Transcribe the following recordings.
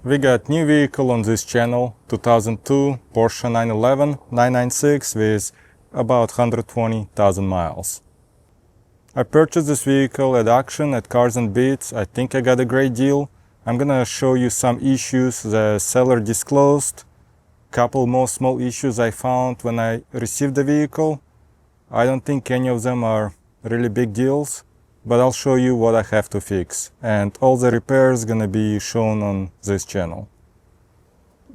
We got new vehicle on this channel, 2002 Porsche 911 996 with about 120,000 miles. I purchased this vehicle at auction at Cars and Beats. I think I got a great deal. I'm gonna show you some issues the seller disclosed, couple more small issues I found when I received the vehicle. I don't think any of them are really big deals, but I'll show you what I have to fix, and all the repairs gonna be shown on this channel.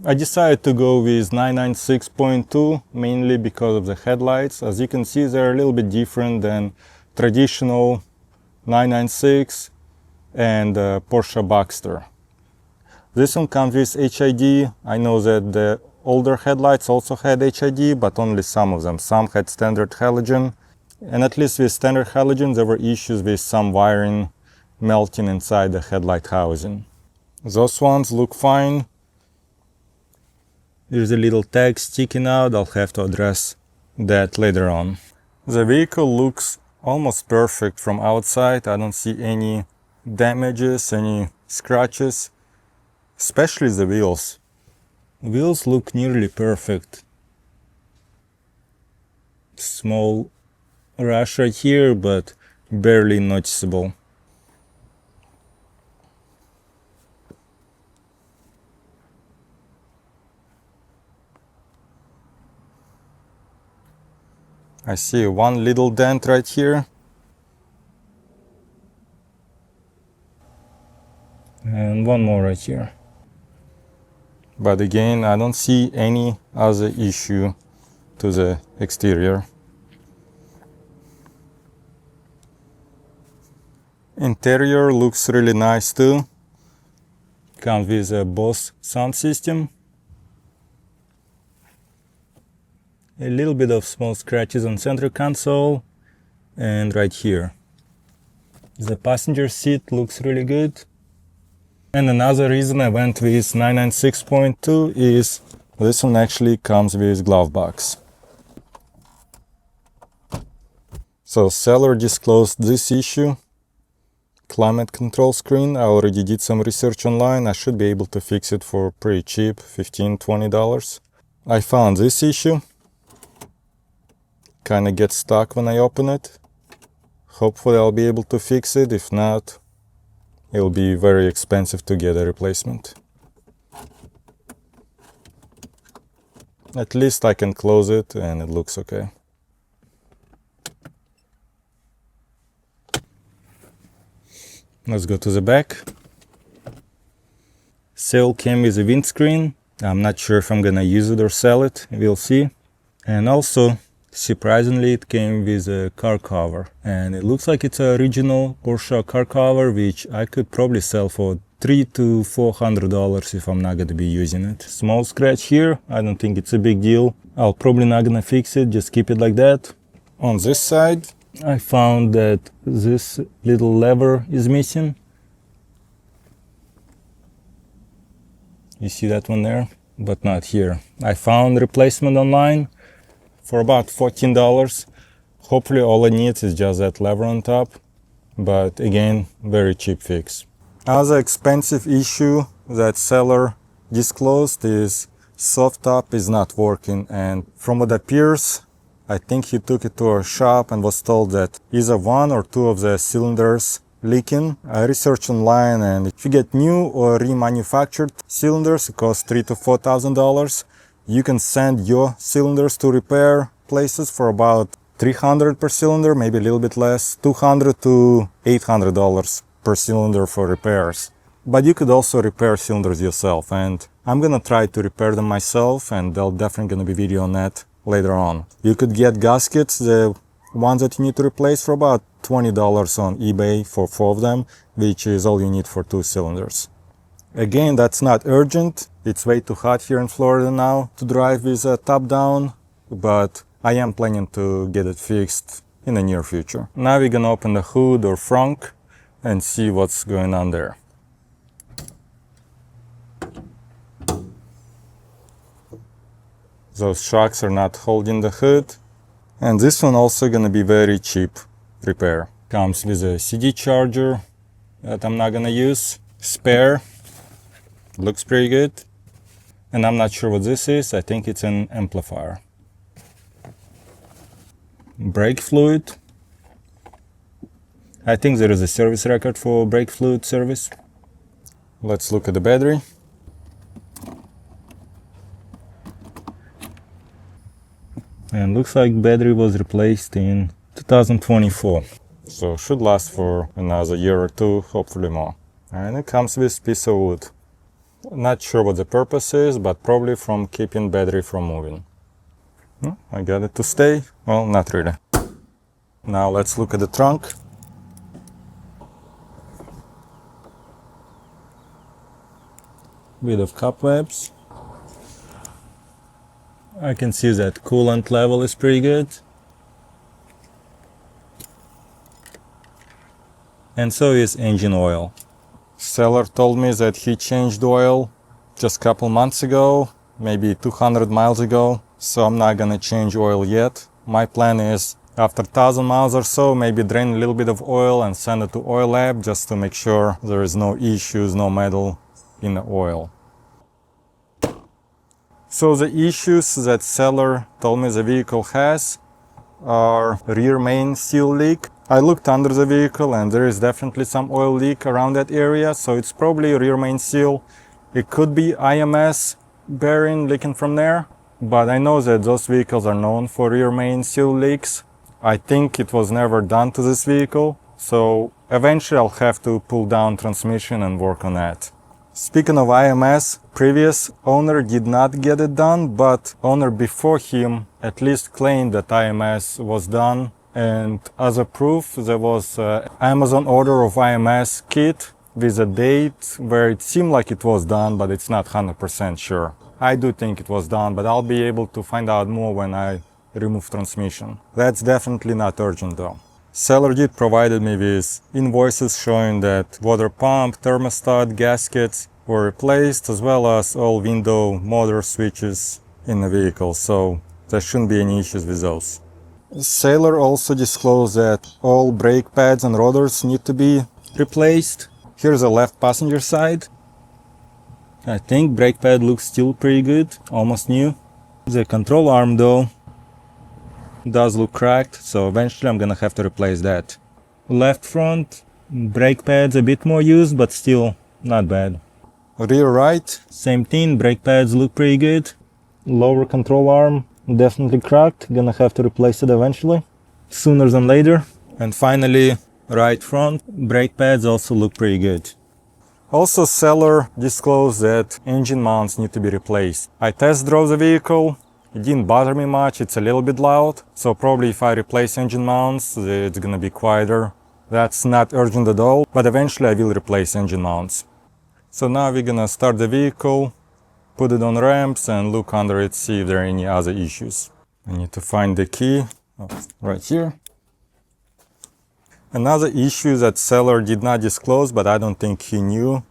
I decided to go with 996.2 mainly because of the headlights. As you can see, they're a little bit different than traditional 996 and Porsche Boxster. This one comes with HID. I know that the older headlights also had HID, but only some of them. Some had standard halogen. And at least with standard halogen, there were issues with some wiring melting inside the headlight housing. Those ones look fine. There's a little tag sticking out. I'll have to address that later on. The vehicle looks almost perfect from outside. I don't see any damages, any scratches, especially the wheels. Wheels look nearly perfect. Small rash right here, but barely noticeable. I see one little dent right here. And one more right here. But again, I don't see any other issue to the exterior. Interior looks really nice too. Comes with a Bose sound system. A little bit of small scratches on center console and right here. The passenger seat looks really good. And another reason I went with 996.2 is this one actually comes with glove box. So seller disclosed this issue. Climate control screen. I already did some research online. I should be able to fix it for pretty cheap, $15–20. I found this issue. Kinda gets stuck when I open it. Hopefully I'll be able to fix it. If not, it'll be very expensive to get a replacement. At least I can close it and it looks okay. Let's go to the back. Sale came with a windscreen. I'm not sure if I'm gonna use it or sell it. We'll see. And also, surprisingly, it came with a car cover, and it looks like it's an original Porsche car cover, which I could probably sell for $300 to $400 if I'm not going to be using it. Small scratch here. I don't think it's a big deal. I'll probably not gonna fix it, just keep it like that. On this side, I found that this little lever is missing. You see that one there, but not here. I found replacement online for about $14. Hopefully all I need is just that lever on top, but again, very cheap fix. Another expensive issue that seller disclosed is soft top is not working, and from what appears, I think he took it to a shop and was told that either one or two of the cylinders leaking. I researched online, and if you get new or remanufactured cylinders, it costs $3,000 to $4,000. You can send your cylinders to repair places for about $300 per cylinder, maybe a little bit less, $200 to $800 per cylinder for repairs. But you could also repair cylinders yourself, and I'm gonna try to repair them myself, and there'll definitely gonna be video on that later on. You could get gaskets, the ones that you need to replace, for about $20 on eBay for 4 of them, which is all you need for 2 cylinders. Again, that's not urgent. It's way too hot here in Florida now to drive with a top down, but I am planning to get it fixed in the near future. Now we're gonna open the hood or frunk and see what's going on there. Those shocks are not holding the hood. And this one also gonna be very cheap repair. Comes with a CD charger that I'm not gonna use. Spare. Looks pretty good. And I'm not sure what this is. I think it's an amplifier. Brake fluid. I think there is a service record for brake fluid service. Let's look at the battery. And looks like battery was replaced in 2024. So should last for another year or two, hopefully more. And it comes with piece of wood. Not sure what the purpose is, but probably from keeping battery from moving. I got it to stay. Well, not really. Now let's look at the trunk. Bit of cobwebs. I can see that coolant level is pretty good. And so is engine oil. Seller told me that he changed oil just a couple months ago, maybe 200 miles ago, so I'm not gonna change oil yet. My plan is after 1,000 miles or so, maybe drain a little bit of oil and send it to oil lab just to make sure there is no issues, no metal in the oil. So the issues that seller told me the vehicle has are rear main seal leak. I looked under the vehicle and there is definitely some oil leak around that area, so it's probably rear main seal. It could be IMS bearing leaking from there, but I know that those vehicles are known for rear main seal leaks. I think it was never done to this vehicle, so eventually I'll have to pull down transmission and work on that. Speaking of IMS, previous owner did not get it done, but owner before him at least claimed that IMS was done. And as a proof, there was an Amazon order of IMS kit with a date where it seemed like it was done, but it's not 100% sure. I do think it was done, but I'll be able to find out more when I remove transmission. That's definitely not urgent though. Seller did provided me with invoices showing that water pump, thermostat, gaskets were replaced, as well as all window motor switches in the vehicle, so there shouldn't be any issues with those. Seller also disclosed that all brake pads and rotors need to be replaced. Here's the left passenger side. I think brake pad looks still pretty good, almost new. The control arm though does look cracked, so eventually I'm gonna have to replace that. Left front, brake pads a bit more used, but still not bad. Rear right, same thing, brake pads look pretty good. Lower control arm, definitely cracked, gonna have to replace it eventually, sooner than later. And finally, right front, brake pads also look pretty good. Also, seller disclosed that engine mounts need to be replaced. I test drove the vehicle. It didn't bother me much, it's a little bit loud, so probably if I replace engine mounts, it's gonna be quieter. That's not urgent at all, but eventually I will replace engine mounts. So now we're gonna start the vehicle, put it on ramps and look under it, see if there are any other issues. I need to find the key, right here. Another issue that seller did not disclose, but I don't think he knew,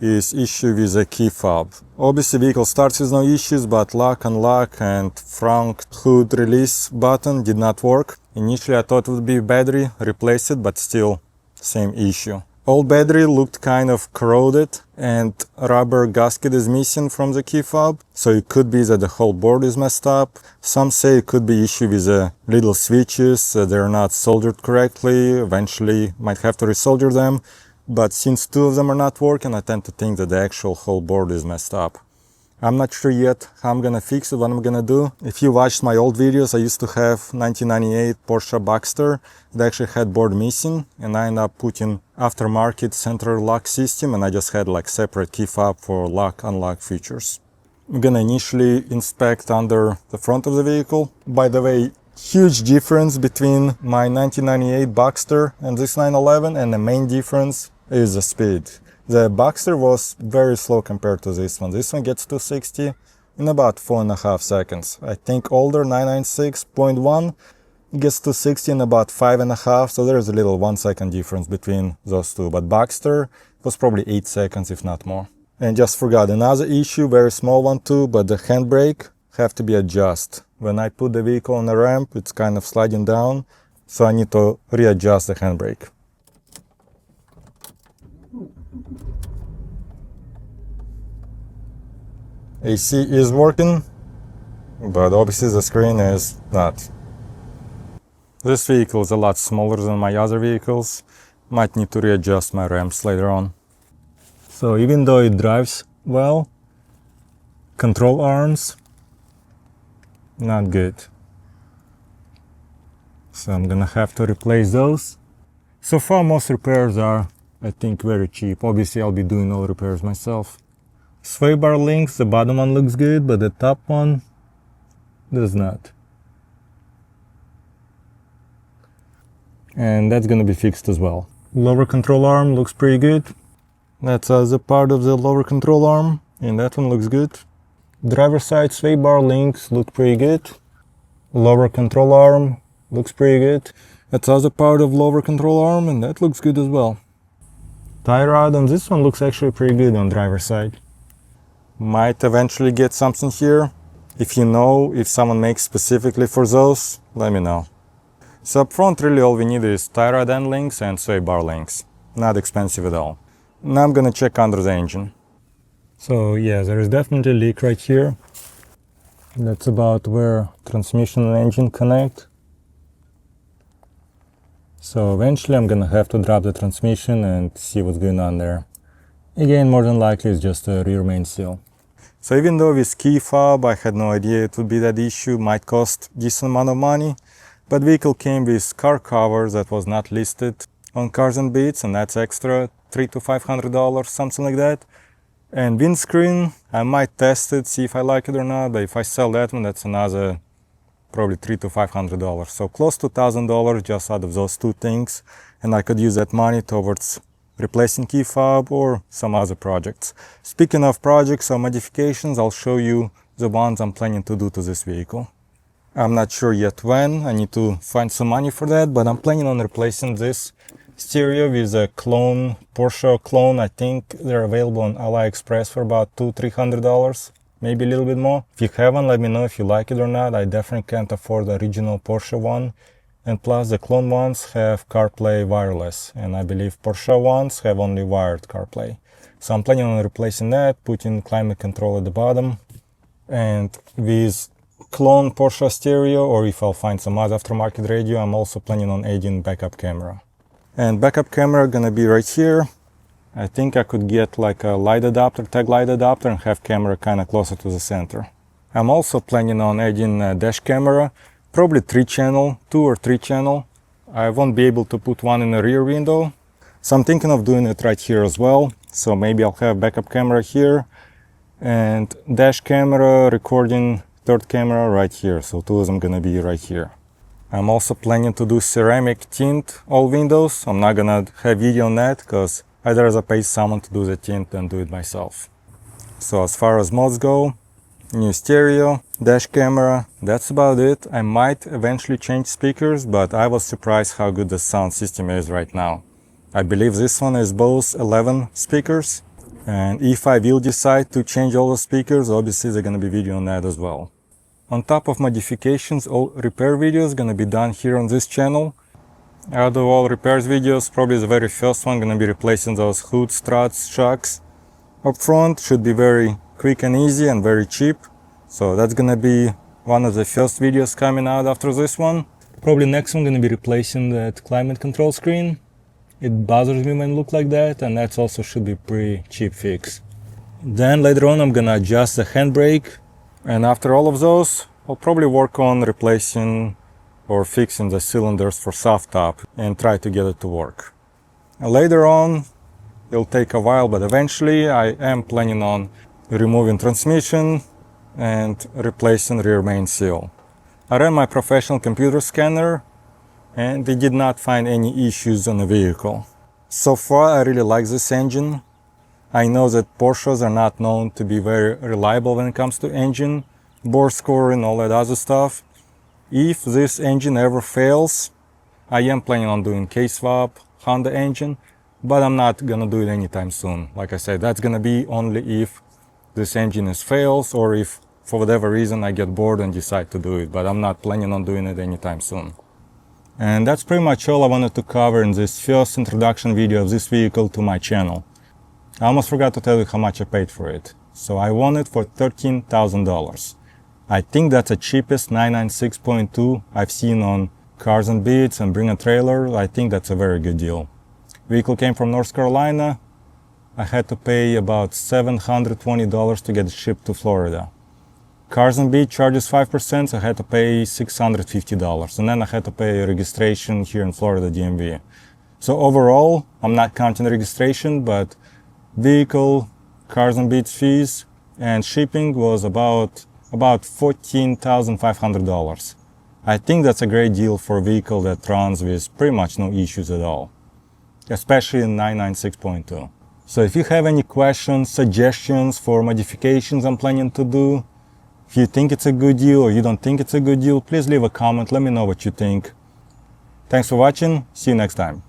is issue with the key fob. Obviously vehicle starts with no issues, but lock, unlock and front hood release button did not work. Initially I thought it would be battery, replace it, but still same issue. Old battery looked kind of corroded and rubber gasket is missing from the key fob, so it could be that the whole board is messed up. Some say it could be issue with the little switches, they're not soldered correctly, eventually might have to resolder them. But since two of them are not working, I tend to think that the actual whole board is messed up. I'm not sure yet how I'm gonna fix it, what I'm gonna do. If you watched my old videos, I used to have 1998 Porsche Boxster. It actually had board missing, and I ended up putting aftermarket central lock system, and I just had like separate key fob for lock, unlock features. I'm gonna initially inspect under the front of the vehicle. By the way, huge difference between my 1998 Boxster and this 911, and the main difference is the speed. The Boxster was very slow compared to this one. This one gets 260 in about 4.5 seconds. I think older 996.1 gets 260 in about 5.5, so there's a little 1 second difference between those two. But Boxster was probably 8 seconds, if not more. And just forgot another issue, very small one too, but the handbrake have to be adjusted. When I put the vehicle on the ramp, it's kind of sliding down, so I need to readjust the handbrake. AC is working, but obviously the screen is not. This vehicle is a lot smaller than my other vehicles. Might need to readjust my ramps later on. So even though it drives well, control arms, not good. So I'm gonna have to replace those. So far most repairs are, I think, very cheap. Obviously I'll be doing all repairs myself. Sway bar links, the bottom one looks good, but the top one does not. And that's gonna be fixed as well. Lower control arm looks pretty good. That's the part of the lower control arm, and that one looks good. Driver side sway bar links look pretty good. Lower control arm looks pretty good. That's other part of lower control arm, and that looks good as well. Tie rod on this one looks actually pretty good on driver side. Might eventually get something here. If you know if someone makes specifically for those, let me know. So up front, really all we need is tie rod end links and sway bar links. Not expensive at all. Now I'm gonna check under the engine. So yeah, there is definitely a leak right here. That's about where transmission and engine connect. So eventually I'm gonna have to drop the transmission and see what's going on there. Again, more than likely it's just a rear main seal. So even though with key fob I had no idea it would be that issue, might cost decent amount of money, but vehicle came with car cover that was not listed on Cars and Beats, and that's extra $300 to $500, something like that. And windscreen, I might test it, see if I like it or not, but if I sell that one, that's another probably $300 to $500. So close to $1,000 just out of those two things, and I could use that money towards replacing key fob or some other projects. Speaking of projects or modifications, I'll show you the ones I'm planning to do to this vehicle. I'm not sure yet when, I need to find some money for that, but I'm planning on replacing this stereo with a clone, Porsche clone. I think they're available on AliExpress for about $200-300, maybe a little bit more. If you have one, let me know if you like it or not. I definitely can't afford the original Porsche one. And plus the clone ones have CarPlay wireless, and I believe Porsche ones have only wired CarPlay. So I'm planning on replacing that, putting climate control at the bottom, and with clone Porsche stereo, or if I'll find some other aftermarket radio, I'm also planning on adding backup camera. And backup camera gonna be right here. I think I could get like a light adapter, tag light adapter, and have camera kind of closer to the center. I'm also planning on adding a dash camera, probably 3-channel, 2 or 3-channel. I won't be able to put one in the rear window, so I'm thinking of doing it right here as well. So maybe I'll have backup camera here and dash camera, recording, third camera right here. So two of them gonna be right here. I'm also planning to do ceramic tint all windows. I'm not gonna have video on that because I'd rather pay someone to do the tint than do it myself. So as far as mods go, new stereo, dash camera, that's about it. I might eventually change speakers, but I was surprised how good the sound system is right now. I believe this one is both 11 speakers, and if I will decide to change all the speakers, obviously there's gonna be video on that as well. On top of modifications, all repair videos gonna be done here on this channel. Out of all repairs videos, probably the very first one gonna be replacing those hood struts, shocks. Up front should be very quick and easy and very cheap. So that's gonna be one of the first videos coming out after this one. Probably next one gonna be replacing that climate control screen. It bothers me when it looks like that, and that also should be pretty cheap fix. Then later on I'm gonna adjust the handbrake, and after all of those I'll probably work on replacing or fixing the cylinders for soft top and try to get it to work. Later on, it'll take a while, but eventually I am planning on removing transmission and replacing rear main seal. I ran my professional computer scanner and they did not find any issues on the vehicle. So far I really like this engine. I know that Porsches are not known to be very reliable when it comes to engine, bore score and all that other stuff. If this engine ever fails, I am planning on doing case swap, Honda engine, but I'm not gonna do it anytime soon. Like I said, that's gonna be only if this engine fails or if for whatever reason I get bored and decide to do it, but I'm not planning on doing it anytime soon. And that's pretty much all I wanted to cover in this first introduction video of this vehicle to my channel. I almost forgot to tell you how much I paid for it. So I won it for $13,000. I think that's the cheapest 996.2 I've seen on Cars and Beats and Bring a Trailer. I think that's a very good deal. Vehicle came from North Carolina. I had to pay about $720 to get it shipped to Florida. Cars and Beats charges 5%, so I had to pay $650. And then I had to pay registration here in Florida DMV. So overall, I'm not counting registration, but vehicle, Cars and Beats fees, and shipping was about $14,500. I think that's a great deal for a vehicle that runs with pretty much no issues at all, especially in 996.2. So if you have any questions, suggestions for modifications I'm planning to do, if you think it's a good deal or you don't think it's a good deal, please leave a comment, let me know what you think. Thanks for watching, see you next time.